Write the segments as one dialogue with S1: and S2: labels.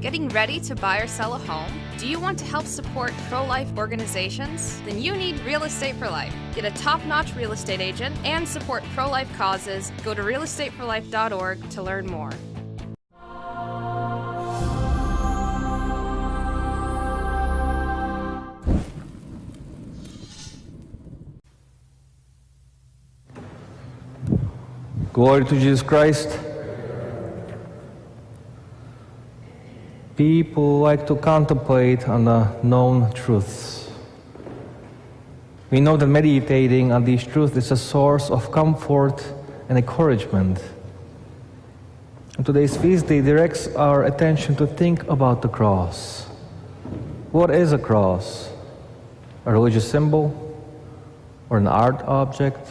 S1: Getting ready to buy or sell a home? Do you want to help support pro-life organizations? Then you need Real Estate for Life. Get a top-notch real estate agent and support pro-life causes. Go to realestateforlife.org to learn more.
S2: Glory to Jesus Christ. People like to contemplate on the known truths. We know that meditating on these truths is a source of comfort and encouragement. And today's feast day directs our attention to think about the cross. What is a cross? A religious symbol? Or an art object?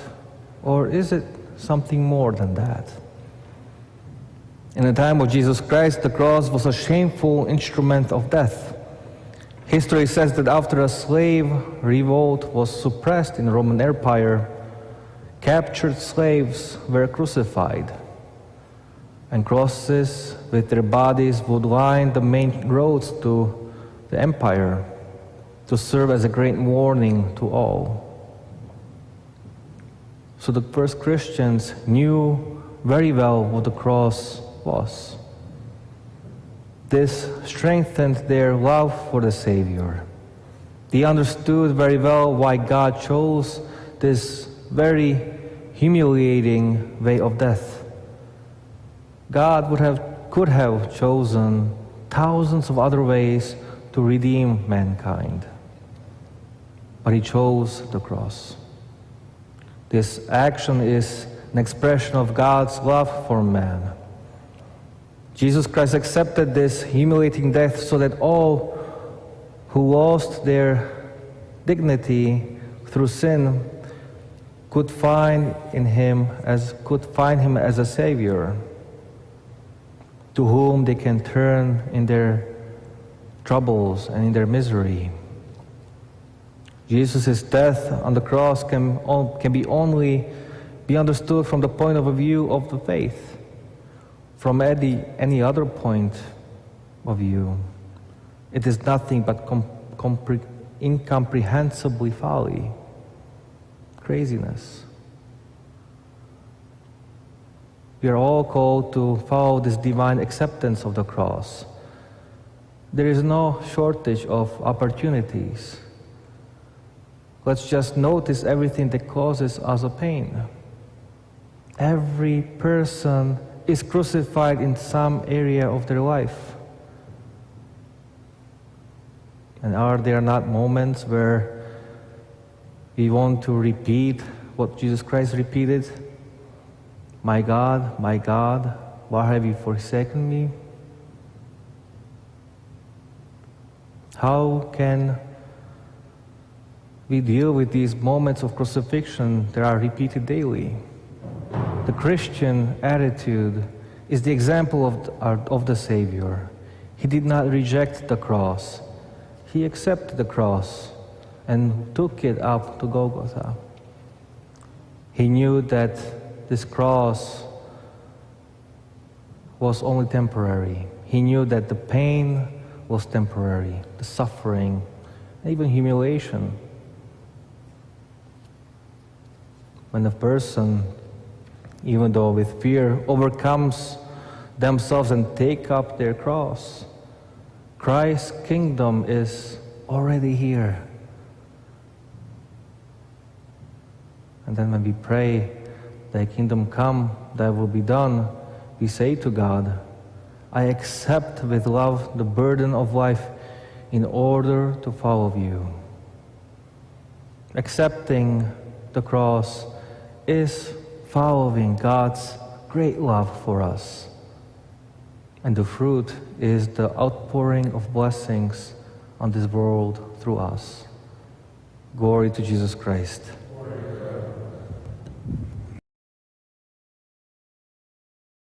S2: Or is it something more than that? In the time of Jesus Christ, the cross was a shameful instrument of death. History says that after a slave revolt was suppressed in the Roman Empire, captured slaves were crucified, and crosses with their bodies would line the main roads to the empire to serve as a great warning to all. So the first Christians knew very well what the cross was. This strengthened their love for the Savior. They understood very well why God chose this very humiliating way of death. God could have chosen thousands of other ways to redeem mankind, but He chose the cross. This action is an expression of God's love for man. Jesus Christ accepted this humiliating death so that all who lost their dignity through sin could find Him as a Savior to whom they can turn in their troubles and in their misery. Jesus' death on the cross can only be understood from the point of view of the faith. From any other point of view, it is nothing but incomprehensibly folly, craziness. We are all called to follow this divine acceptance of the cross. There is no shortage of opportunities. Let's just notice everything that causes us a pain. Every person is crucified in some area of their life. And are there not moments where we want to repeat what Jesus Christ repeated? My God, why have you forsaken me? How can we deal with these moments of crucifixion that are repeated daily? The Christian attitude is the example of the Savior. He did not reject the cross. He accepted the cross and took it up to Golgotha. He knew that this cross was only temporary. He knew that the pain was temporary, the suffering, even humiliation. When a person, even though with fear, overcomes themselves and take up their cross, Christ's kingdom is already here. And then when we pray, Thy kingdom come, Thy will be done, we say to God, I accept with love the burden of life in order to follow You. Accepting the cross is following God's great love for us. And the fruit is the outpouring of blessings on this world through us. Glory to Jesus Christ.